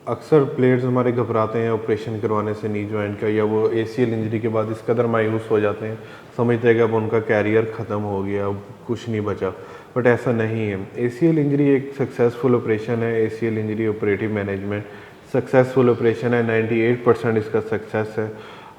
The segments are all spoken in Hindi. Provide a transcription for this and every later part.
अक्सर प्लेयर्स हमारे घबराते हैं ऑपरेशन करवाने से नी जॉइंट का, या वो एसीएल इंजरी के बाद इस कदर मायूस हो जाते हैं, समझते हैं कि अब उनका कैरियर ख़त्म हो गया, अब कुछ नहीं बचा। बट ऐसा नहीं है। एसीएल इंजरी एक सक्सेसफुल ऑपरेशन है। ACL injury operative management successful operation है। 98% इसका सक्सेस है।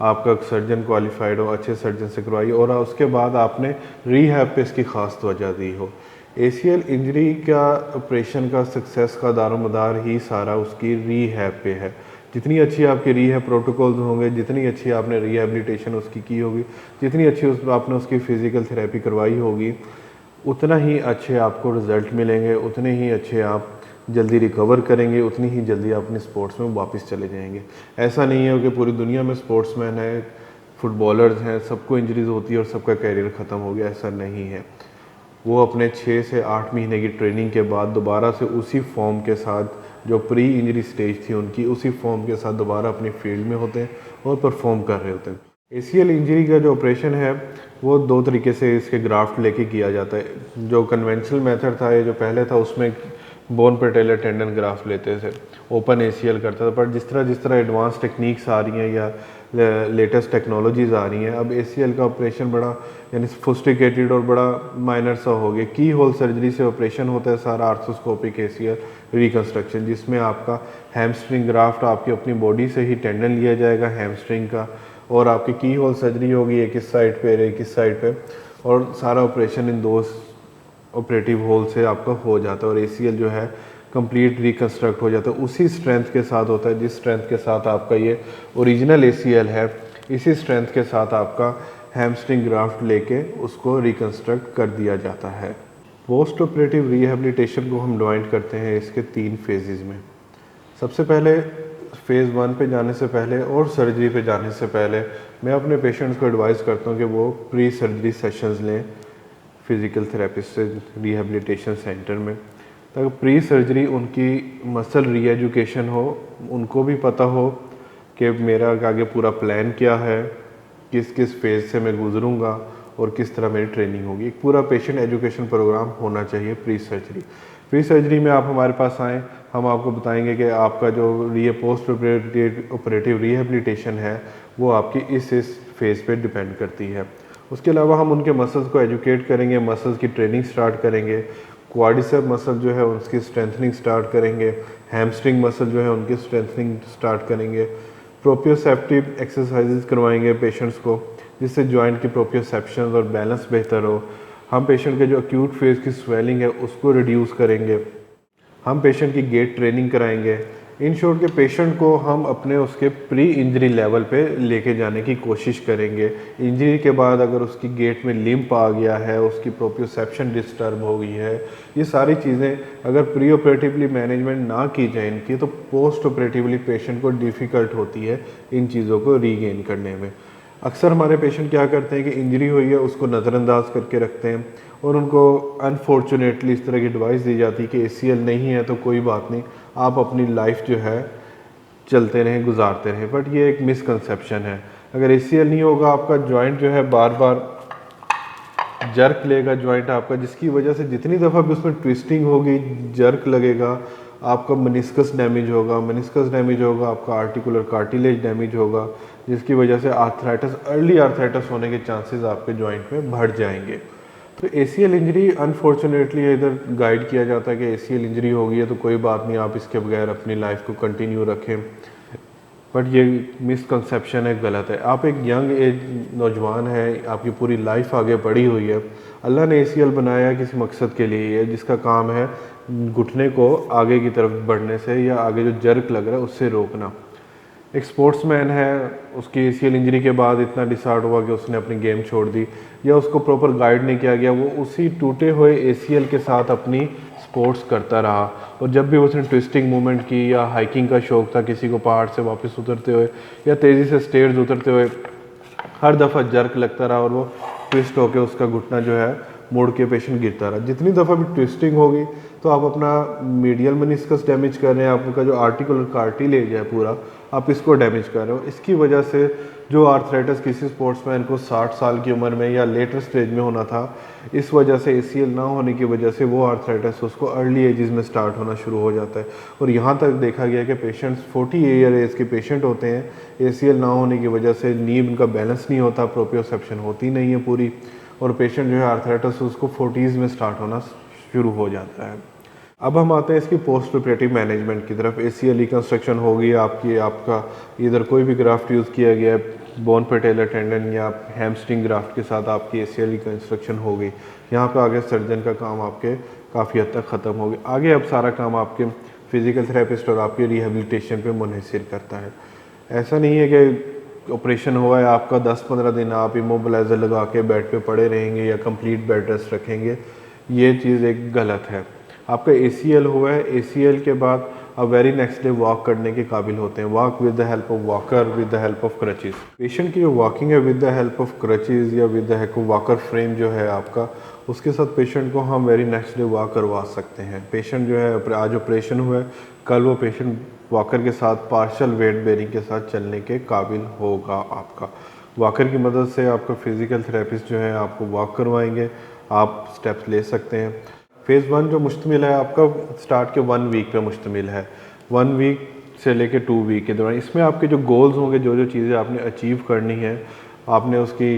आपका सर्जन क्वालिफाइड हो, अच्छे सर्जन से करवाइए, और उसके बाद आपने रीहैब पे इसकी ख़ास तवज्जो दी हो। एसीएल इंजरी का ऑपरेशन का सक्सेस का दारोमदार ही सारा उसकी रीहैब पे है। जितनी अच्छी आपकी रीहैब प्रोटोकॉल्स होंगे, जितनी अच्छी आपने रिहेबिलिटेशन उसकी की होगी, जितनी अच्छी आपने उसकी फ़िज़िकल थेरेपी करवाई होगी, उतना ही अच्छे आपको रिज़ल्ट मिलेंगे, उतने ही अच्छे आप जल्दी रिकवर करेंगे, उतनी ही जल्दी आप अपने स्पोर्ट्स में वापस चले जाएंगे। ऐसा नहीं है कि पूरी दुनिया में स्पोर्ट्समैन है, फुटबॉलर्स हैं, सबको इंजरीज होती है और सबका कैरियर ख़त्म हो गया, ऐसा नहीं है। वो अपने 6 से 8 महीने की ट्रेनिंग के बाद दोबारा से उसी फॉर्म के साथ, जो प्री इंजरी स्टेज थी उनकी, उसी फॉर्म के साथ दोबारा अपनी फील्ड में होते हैं और परफॉर्म कर रहे होते हैं। एसीएल इंजरी का जो ऑपरेशन है वो 2 तरीके से इसके ग्राफ्ट लेके किया जाता है। जो कन्वेंशनल मेथड था, ये जो पहले था, उसमें बोन पेटेलर टेंडन ग्राफ्ट लेते थे, ओपन एसीएल करता था। पर जिस तरह एडवांस टेक्निक्स आ रही हैं या लेटेस्ट टेक्नोलॉजीज़ आ रही हैं, अब एसीएल का ऑपरेशन बड़ा यानी सोफिस्टिकेटेड और बड़ा माइनर सा हो गया। की होल सर्जरी से ऑपरेशन होता है सारा, आर्थ्रोस्कोपिक एसीएल रिकन्स्ट्रक्शन, जिसमें आपका हैमस्ट्रिंग ग्राफ्ट आपकी अपनी बॉडी से ही टेंडन लिया जाएगा हैमस्ट्रिंग का, और आपकी की होल सर्जरी होगी एक इस साइड पे एक इस साइड पे, और सारा ऑपरेशन इन 2 ऑपरेटिव होल से आपका हो जाता है। और एसीएल जो है कंप्लीट रिकन्स्ट्रक्ट हो जाता है, उसी स्ट्रेंथ के साथ होता है जिस स्ट्रेंथ के साथ आपका ये ओरिजिनल एसीएल है। इसी स्ट्रेंथ के साथ आपका हैमस्ट्रिंग ग्राफ्ट लेके उसको रिकन्स्ट्रक्ट कर दिया जाता है। पोस्ट ऑपरेटिव रिहेबिलिटेशन को हम डिवाइड करते हैं इसके 3 फेजेज़ में। सबसे पहले फ़ेज़ 1 पे जाने से पहले और सर्जरी पे जाने से पहले मैं अपने पेशेंट्स को एडवाइस करता हूँ कि वो प्री सर्जरी सेशंस लें फिज़िकल थेरेपिस्ट से रिहेबिलिटेशन सेंटर में, ताकि प्री सर्जरी उनकी मसल रीएजुकेशन हो, उनको भी पता हो कि मेरा आगे पूरा प्लान क्या है, किस किस फेज़ से मैं गुजरूंगा और किस तरह मेरी ट्रेनिंग होगी। एक पूरा पेशेंट एजुकेशन प्रोग्राम होना चाहिए प्री सर्जरी। प्री सर्जरी में आप हमारे पास आएँ, हम आपको बताएंगे कि आपका जो पोस्ट ऑपरेटिव रिहेबिलिटेशन है वो आपकी इस फेज़ पे डिपेंड करती है। उसके अलावा हम उनके मसल्स को एजुकेट करेंगे, मसल्स की ट्रेनिंग स्टार्ट करेंगे, क्वाड्रिसेप मसल जो है उसकी स्ट्रेंथनिंग स्टार्ट करेंगे, हैमस्ट्रिंग मसल जो है उनकी स्ट्रेंथनिंग स्टार्ट करेंगे, प्रोप्रियोसेप्टिव एक्सरसाइजेज करवाएंगे पेशेंट्स को, जिससे जॉइंट की प्रोप्रियोसेप्शन और बैलेंस बेहतर हो। हम पेशेंट के जो एक्यूट फेज़ की स्वेलिंग है उसको रिड्यूस करेंगे। हम पेशेंट की गेट ट्रेनिंग कराएंगे। इन शॉर्ट के पेशेंट को हम अपने उसके प्री इंजरी लेवल पे लेके जाने की कोशिश करेंगे। इंजरी के बाद अगर उसकी गेट में लिम्प आ गया है, उसकी प्रोप्रियोसेप्शन डिस्टर्ब हो गई है, ये सारी चीज़ें अगर प्री ऑपरेटिवली मैनेजमेंट ना की जाए इनकी, तो पोस्ट ऑपरेटिवली पेशेंट को डिफ़िकल्ट होती है इन चीज़ों को रीगेन करने में। अक्सर हमारे पेशेंट क्या करते हैं कि इंजरी हुई है उसको नज़रअंदाज करके रखते हैं, और उनको अनफॉर्चुनेटली इस तरह की एडवाइस दी जाती है कि एसीएल नहीं है तो कोई बात नहीं, आप अपनी लाइफ जो है चलते रहें, गुजारते रहें। बट ये एक मिसकंसेप्शन है। अगर एसीएल नहीं होगा, आपका जॉइंट जो है बार बार जर्क लेगा जॉइंट आपका, जिसकी वजह से जितनी दफ़ा भी उसमें ट्विस्टिंग होगी, जर्क लगेगा, आपका मेनिस्कस डैमेज होगा। मेनिस्कस डैमेज होगा, आपका आर्टिकुलर कार्टिलेज डैमेज होगा, जिसकी वजह से आर्थराइटिस, अर्ली आर्थराइटिस होने के चांसेस आपके जॉइंट में बढ़ जाएंगे। तो एसीएल इंजरी अनफॉर्चुनेटली इधर गाइड किया जाता है कि एसीएल इंजरी हो गई है तो कोई बात नहीं, आप इसके बगैर अपनी लाइफ को कंटिन्यू रखें। बट ये मिसकंसेप्शन है, गलत है। आप एक यंग एज नौजवान है, आपकी पूरी लाइफ आगे बढ़ी हुई है। अल्लाह ने एसीएल बनाया किसी मकसद के लिए है, जिसका काम है घुटने को आगे की तरफ बढ़ने से या आगे जो जर्क लग रहा है उससे रोकना। एक स्पोर्ट्समैन है, उसकी एसीएल इंजरी के बाद इतना डिसऑर्ड हुआ कि उसने अपनी गेम छोड़ दी, या उसको प्रॉपर गाइड नहीं किया गया, वो उसी टूटे हुए एसीएल के साथ अपनी स्पोर्ट्स करता रहा। और जब भी उसने ट्विस्टिंग मूवमेंट की, या हाइकिंग का शौक़ था किसी को पहाड़ से वापस उतरते हुए या तेज़ी से स्टेयर्स उतरते हुए, हर दफ़ा जर्क लगता रहा और वो ट्विस्ट होकर उसका घुटना जो है मुड़ के पेशेंट गिरता रहा। जितनी दफ़ा भी ट्विस्टिंग होगी तो आप अपना मीडियल मेनिस्कस डैमेज कर रहे हैं, आपका जो आर्टिकुलर कार्टिलेज है पूरा आप इसको डैमेज कर रहे हो। इसकी वजह से जो आर्थराइटिस किसी स्पोर्ट्समैन को 60 साल की उम्र में या लेटर स्टेज में होना था, इस वजह से ACL ना होने की वजह से वो आर्थराइटिस उसको अर्ली एजेस में स्टार्ट होना शुरू हो जाता है। और यहाँ तक देखा गया कि पेशेंट्स 40 ईयर एज के पेशेंट होते हैं, ACL ना होने की वजह से नी उनका बैलेंस नहीं होता, प्रोप्रियोसेप्शन होती नहीं है पूरी, और पेशेंट जो है आर्थराइटिस उसको 40s में स्टार्ट होना शुरू हो जाता है। अब हम आते हैं इसकी पोस्ट ऑपरेटिव मैनेजमेंट की तरफ। ACL रिकंस्ट्रक्शन होगी आपका इधर कोई भी ग्राफ्ट यूज़ किया गया है, बोन पेटेलर टेंडन या हैमस्ट्रिंग ग्राफ्ट के साथ आपकी ACL रिकंस्ट्रक्शन हो गई। यहाँ पे आगे सर्जन का काम आपके काफ़ी हद तक ख़त्म हो गया। आगे अब सारा काम आपके फिज़िकल थेरेपिस्ट और आपके रिहेबिलिटेशन पे मुनहसर करता है। ऐसा नहीं है कि ऑपरेशन हुआ है आपका 10-15 दिन आप इमोबिलाइज़र लगा के बेड पे पड़े रहेंगे या कंप्लीट बेड रेस्ट रखेंगे, ये चीज़ एक गलत है। आपका ACL हुआ है, ACL के बाद अब वेरी नेक्स्ट डे वॉक करने के काबिल होते हैं, walk with the help of walker, with the help of crutches. Patient की जो वॉकिंग है with the help of crutches या with the help of walker frame जो है आपका, उसके साथ पेशेंट को हम वेरी नेक्स्ट डे वॉक करवा सकते हैं। पेशेंट जो है आज ऑपरेशन हुआ है, कल वो पेशेंट वॉकर के साथ पार्शल वेट बेरिंग के साथ चलने के काबिल होगा। आपका वॉकर की मदद से आपका फिज़िकल थेरेपिस्ट जो है आपको वॉक करवाएंगे, आप स्टेप्स ले सकते हैं। फेज़ 1 जो मुश्तमिल है आपका स्टार्ट के 1 वीक पे मुश्तमिल है, 1 वीक से लेके 2 वीक के दौरान इसमें आपके जो गोल्स होंगे, जो जो चीज़ें आपने अचीव करनी है, आपने उसकी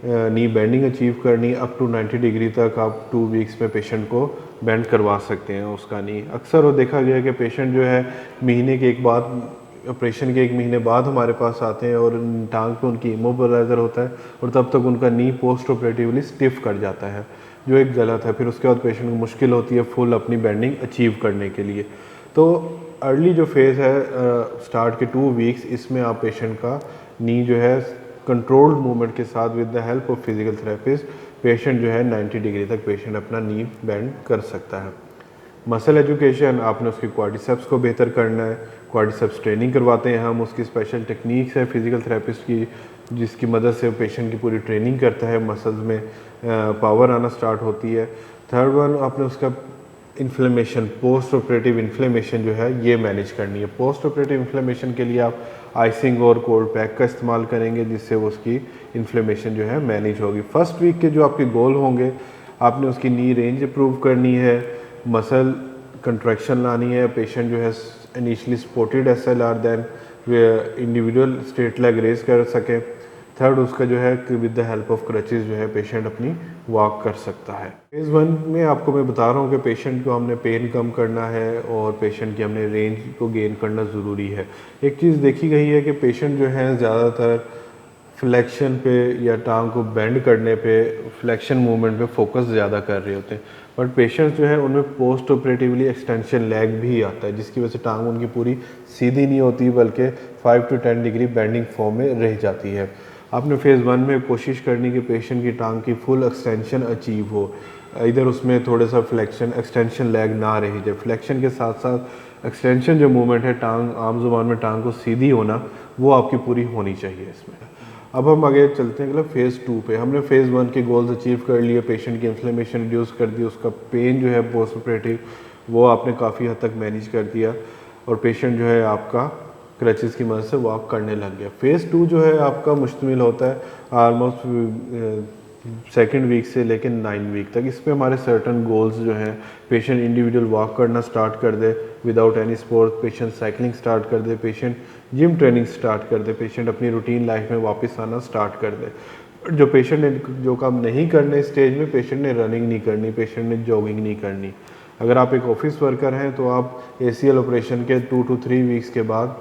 नी बेंडिंग अचीव करनी अप टू 90 डिग्री तक आप 2 वीक्स में पेशेंट को बेंड करवा सकते हैं उसका नी। अक्सर वो देखा गया कि पेशेंट जो है महीने के एक बाद ऑपरेशन के 1 महीने बाद हमारे पास आते हैं और टांग पे उनकी इमोबिलाइज़र होता है और तब तक उनका नी पोस्ट ऑपरेटिवली स्टिफ कर जाता है, जो एक गलत है। फिर उसके बाद पेशेंट को मुश्किल होती है फुल अपनी बेंडिंग अचीव करने के लिए। तो अर्ली जो फेज़ है स्टार्ट के 2 वीक्स, इसमें आप पेशेंट का नी जो है कंट्रोल्ड मूवमेंट के साथ with the help of physical therapist patient जो है 90 डिग्री तक पेशेंट अपना नी बेंड कर सकता है। मसल एजुकेशन, आपने उसके क्वाड्रिसेप्स को बेहतर करना है, क्वाड्रिसेप्स ट्रेनिंग करवाते हैं हम, उसकी स्पेशल टेक्निक्स है फिजिकल थेरेपिस्ट की जिसकी मदद से पेशेंट की पूरी ट्रेनिंग करता है, मसल्स में पावर आना स्टार्ट होती है। थर्ड वन, आपने उसका इन्फ्लेमेशन, पोस्ट ऑपरेटिव इन्फ्लेमेशन जो है ये मैनेज करनी है। पोस्ट ऑपरेटिव इन्फ्लेमेशन के लिए आप आइसिंग और कोल्ड पैक का इस्तेमाल करेंगे जिससे वो उसकी इन्फ्लेमेशन जो है मैनेज होगी। फर्स्ट वीक के जो आपके गोल होंगे, आपने उसकी नी रेंज इंप्रूव करनी है, मसल कंट्रैक्शन लानी है, पेशेंट जो है initially supported SLR then individual straight leg raise कर सके। थर्ड उसका जो है कि with the help of crutches जो है पेशेंट अपनी वॉक कर सकता है। फेज़ 1 में आपको मैं बता रहा हूँ कि पेशेंट को हमने पेन कम करना है और पेशेंट की हमने रेंज को गेन करना ज़रूरी है। एक चीज़ देखी गई है कि पेशेंट जो है ज़्यादातर फ्लेक्शन पे या टांग को बेंड करने पे, फ्लेक्शन मूवमेंट पे फोकस ज़्यादा कर रहे होते हैं, बट पेशेंट्स जो है उनमें पोस्ट ऑपरेटिवली एक्सटेंशन लैग भी आता है जिसकी वजह से टांग उनकी पूरी सीधी नहीं होती बल्कि 5 to 10 डिग्री बेंडिंग फॉर्म में रह जाती है। आपने फेज़ 1 में कोशिश करनी कि पेशेंट की टांग की फुल एक्सटेंशन अचीव हो, इधर उसमें थोड़ा सा फ्लेक्शन एक्सटेंशन लैग ना रही जाए। फ्लेक्शन के साथ साथ एक्सटेंशन जो मूवमेंट है टांग, आम जुबान में टांग को सीधी होना, वो आपकी पूरी होनी चाहिए इसमें। अब हम आगे चलते हैं फेज़ 2 पे। हमने फेज़ 1 के गोल्स अचीव कर लिए, पेशेंट की इन्फ्लेमेशन रिड्यूस कर दी, उसका पेन जो है पोस्ट ऑपरेटिव वो आपने काफ़ी हद तक मैनेज कर दिया और पेशेंट जो है आपका क्रचेस की मदद से वॉक करने लग गया। फेज़ 2 जो है आपका मुश्तमिल होता है ऑलमोस्ट 2nd वीक से लेकर 9 वीक तक। इस पे हमारे सर्टन गोल्स जो हैं, पेशेंट इंडिविजुअल वॉक करना स्टार्ट कर दे without any support, patient cycling start कर दे, पेशेंट जिम ट्रेनिंग स्टार्ट कर दे, पेशेंट अपनी रूटीन लाइफ में वापस आना स्टार्ट कर दे। जो पेशेंट ने जो काम नहीं करने स्टेज में, पेशेंट ने रनिंग नहीं करनी, पेशेंट ने जॉगिंग नहीं करनी। अगर आप एक ऑफिस वर्कर हैं तो आप ACL ऑपरेशन के 2 to 3 वीक्स के बाद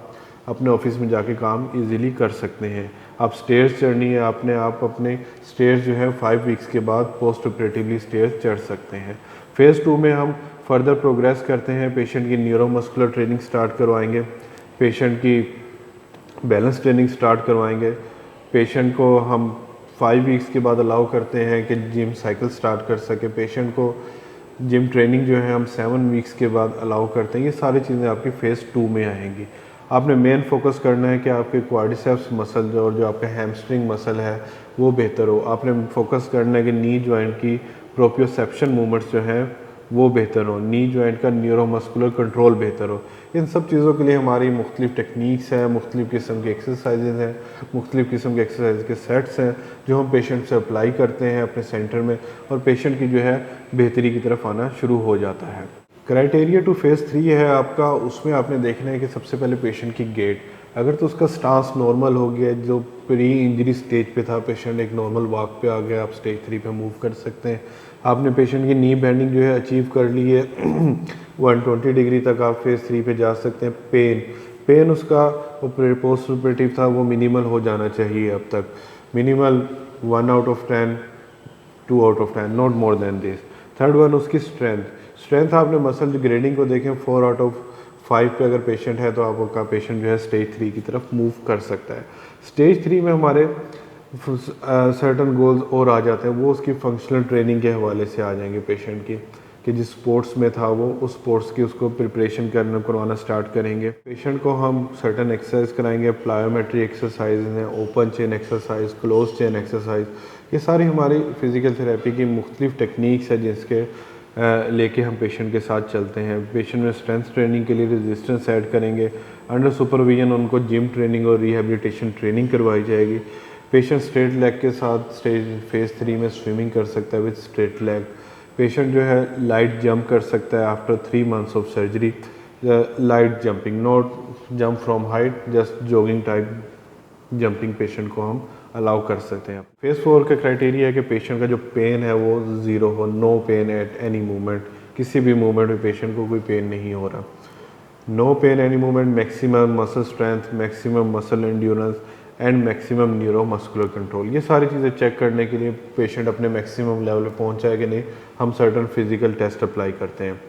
अपने ऑफिस में जाके काम इजीली कर सकते हैं। आप स्टेयर्स चढ़नी है, आप अपने स्टेयर्स जो है 5 वीक्स के बाद पोस्ट ऑपरेटिवली स्टेयर्स चढ़ सकते हैं। फेज़ 2 में हम फर्दर प्रोग्रेस करते हैं, पेशेंट की न्यूरोमस्कुलर ट्रेनिंग स्टार्ट करवाएंगे, पेशेंट की बैलेंस ट्रेनिंग स्टार्ट करवाएंगे, पेशेंट को हम 5 वीक्स के बाद अलाउ करते हैं कि जिम साइकिल स्टार्ट कर सके, पेशेंट को जिम ट्रेनिंग जो है हम 7 वीक्स के बाद अलाउ करते हैं। ये सारी चीज़ें आपकी फेज़ 2 में आएंगी। आपने मेन फोकस करना है कि आपके क्वाड्रिसेप्स मसल और जो आपका हैमस्ट्रिंग मसल है वो बेहतर हो। आपने फोकस करना है कि नी जॉइंट की प्रोप्रियोसेप्शन मूवमेंट्स जो हैं वो बेहतर हो, नी जॉइंट का न्यूरोमस्कुलर कंट्रोल बेहतर हो। इन सब चीज़ों के लिए हमारी मुख्तलिफ़ टेक्निक्स हैं, मुख्तलिफ़ किस्म की एक्सरसाइजेज हैं, मुख्तलिफ़ किस्म के एक्सरसाइज के सेट्स हैं जो हम पेशेंट से अप्लाई करते हैं अपने सेंटर में, और पेशेंट की जो है बेहतरी की तरफ आना शुरू हो जाता है। क्राइटेरिया टू फेज़ 3 है आपका, उसमें आपने देखना है कि सबसे पहले पेशेंट की गेट, अगर तो उसका स्टांस नॉर्मल हो गया, जो प्री इंजरी स्टेज पे था पेशेंट एक नॉर्मल वॉक पे आ गया, आप स्टेज 3 पे मूव कर सकते हैं। आपने पेशेंट की नी बेंडिंग जो है अचीव कर ली है 120 डिग्री तक आप फेज़ 3 पे जा सकते हैं। पेन उसका पोस्ट ऑपरेटिव था वो मिनिमल हो जाना चाहिए, अब तक minimal 1 out of 10, 2 out of 10, not more than this. Third one उसकी स्ट्रेंथ आपने मसल ग्रेडिंग को देखें 4 आउट ऑफ 5 पे अगर पेशेंट है तो आपका पेशेंट जो है स्टेज 3 की तरफ मूव कर सकता है। स्टेज 3 में हमारे सर्टन गोल्स और आ जाते हैं, वो उसकी फंक्शनल ट्रेनिंग के हवाले से आ जाएंगे पेशेंट की, कि जिस स्पोर्ट्स में था वो उस स्पोर्ट्स की उसको प्रिपरेशन करवाना स्टार्ट करेंगे। पेशेंट को हम सर्टन एक्सरसाइज कराएंगे, प्लायोमेट्री एक्सरसाइज हैं, open chain exercise, close chain exercise, ये सारी हमारी फिज़िकल थेरेपी की मुख्तलिफ टेक्निक्स है जिसके लेके हम पेशेंट के साथ चलते हैं। पेशेंट में स्ट्रेंथ ट्रेनिंग के लिए रेजिस्टेंस ऐड करेंगे, अंडर सुपरविजन उनको जिम ट्रेनिंग और रिहेबिलिटेशन ट्रेनिंग करवाई जाएगी। पेशेंट स्ट्रेट लेग के साथ फेज़ 3 में स्विमिंग कर सकता है विद स्ट्रेट लेग। पेशेंट जो है लाइट जंप कर सकता है after 3 months of surgery, light jumping, not jump from height, just jogging type jumping patient को हम अलाउ कर सकते हैं। फेज़ 4 का क्राइटेरिया है कि पेशेंट का जो पेन है वो ज़ीरो हो, no pain at any movement, किसी भी मूवमेंट में पेशेंट को कोई पेन नहीं हो रहा, no pain any movement, maximum muscle strength, maximum muscle endurance and maximum neuromuscular control. ये सारी चीज़ें चेक करने के लिए पेशेंट अपने मैक्सिमम लेवल पे पहुंचा है कि नहीं, हम सर्टन फिजिकल टेस्ट अप्लाई करते हैं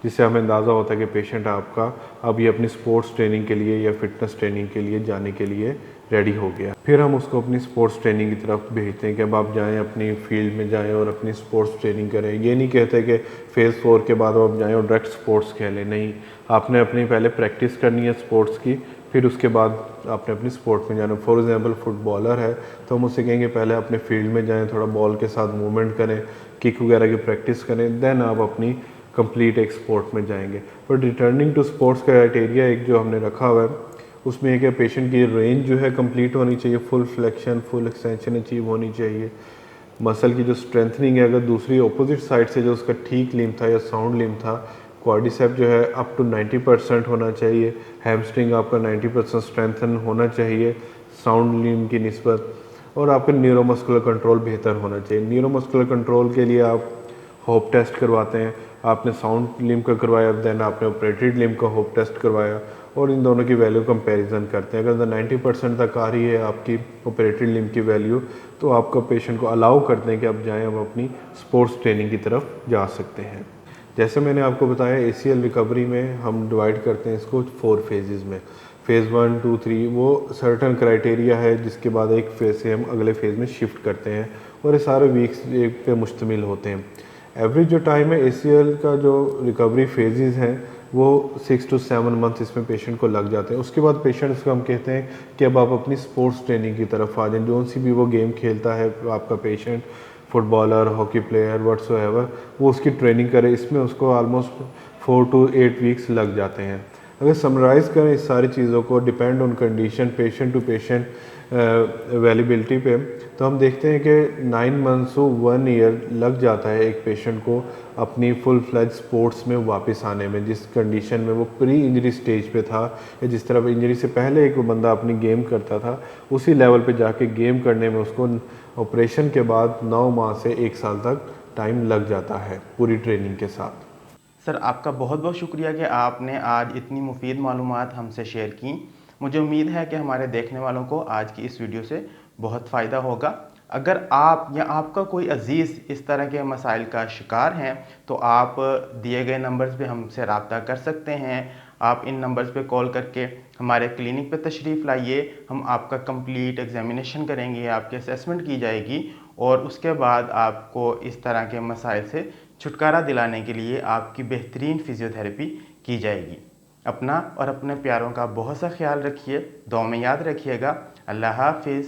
जिससे हमें अंदाज़ा होता है कि पेशेंट आपका अब ये अपनी स्पोर्ट्स ट्रेनिंग के लिए या फिटनेस ट्रेनिंग के लिए जाने के लिए रेडी हो गया। फिर हम उसको अपनी स्पोर्ट्स ट्रेनिंग की तरफ भेजते हैं कि अब आप जाएं अपनी फील्ड में जाएं और अपनी स्पोर्ट्स ट्रेनिंग करें। ये नहीं कहते कि फेज़ 4 के बाद आप जाएं और डायरेक्ट स्पोर्ट्स खेलें, नहीं, आपने अपनी पहले प्रैक्टिस करनी है स्पोर्ट्स की, फिर उसके बाद आपने अपनी स्पोर्ट में जाना। फॉर एग्जांपल फुटबॉलर है तो हम उससे कहेंगे पहले अपने फील्ड में जाएं, थोड़ा बॉल के साथ मूवमेंट करें, किक वगैरह की प्रैक्टिस करें, देन आप अपनी कंप्लीट एक स्पोर्ट में जाएंगे। पर रिटर्निंग टू स्पोर्ट्स का क्राइटेरिया एक जो हमने रखा हुआ है उसमें एक पेशेंट की रेंज जो है कंप्लीट होनी चाहिए, full flexion full extension achieve होनी चाहिए। मसल की जो स्ट्रेंथनिंग है, अगर दूसरी अपोजिट साइड से जो उसका ठीक लिम्ब था या साउंड लिम्ब था, क्वाड्रिसेप जो है अप टू 90% होना चाहिए, हैमस्ट्रिंग आपका 90% स्ट्रेंथन होना चाहिए साउंड लिम्ब की निस्बत, और आपका न्यूरोमस्कुलर कंट्रोल बेहतर होना चाहिए। न्यूरोमस्कुलर कंट्रोल के लिए आप होप टेस्ट करवाते हैं, आपने साउंड लिम्ब का करवाया, देन आपने ऑपरेटेड लिम्ब का होप टेस्ट करवाया, और इन दोनों की वैल्यू कंपैरिजन करते हैं। अगर 90% तक आ रही है आपकी ऑपरेटेड लिम्ब की वैल्यू, तो आपका पेशेंट को अलाउ करते हैं कि अब जाएं, अब अपनी स्पोर्ट्स ट्रेनिंग की तरफ जा सकते हैं। जैसे मैंने आपको बताया ACL रिकवरी में हम डिवाइड करते हैं इसको 4 फेजेज़ में, फेज़ 1, 2, 3, वो सर्टन क्राइटेरिया है जिसके बाद एक फेज़ से हम अगले फेज़ में शिफ्ट करते हैं, और ये सारे वीक्स एक पे मुश्तमिल होते हैं। एवरेज जो टाइम है ACL का जो रिकवरी फेजेज़ हैं वो 6 to 7 मंथ इसमें पेशेंट को लग जाते हैं। उसके बाद पेशेंट्स को हम कहते हैं कि अब आप अपनी स्पोर्ट्स ट्रेनिंग की तरफ आ जाएं। जो सी भी वो गेम खेलता है आपका patient, footballer, hockey player, whatsoever, वो उसकी ट्रेनिंग करे, इसमें उसको ऑलमोस्ट 4 to 8 वीक्स लग जाते हैं। अगर समराइज़ करें इस सारी चीज़ों को depend on condition, patient to patient availability पे, तो हम देखते हैं कि 9 मंथ्स टू 1 ईयर लग जाता है एक पेशेंट को अपनी फुल फ्लैज स्पोर्ट्स में वापस आने में, जिस कंडीशन में वो प्री इंजरी स्टेज पे था या जिस तरह इंजरी से पहले एक बंदा अपनी गेम करता था, उसी लेवल पे जाके गेम करने में उसको ऑपरेशन के बाद 9 माह से 1 साल तक टाइम लग जाता है पूरी ट्रेनिंग के साथ। सर, आपका बहुत बहुत शुक्रिया कि आपने आज इतनी मुफीद मालूमात हमसे शेयर की। मुझे उम्मीद है कि हमारे देखने वालों को आज की इस वीडियो से बहुत फ़ायदा होगा। अगर आप या आपका कोई अज़ीज़ इस तरह के मसाइल का शिकार हैं तो आप दिए गए नंबर्स पे हमसे रब्ता कर सकते हैं। आप इन नंबर्स पे कॉल करके हमारे क्लिनिक पे तशरीफ़ लाइए, हम आपका कंप्लीट एग्जामिनेशन करेंगे, आपकी असेसमेंट की जाएगी और उसके बाद आपको इस तरह के मसाइल से छुटकारा दिलाने के लिए आपकी बेहतरीन फ़िज़ियोथेरेपी की जाएगी। अपना और अपने प्यारों का बहुत सा ख्याल रखिए, दुआ में याद रखिएगा। अल्लाह हाफ़िज़।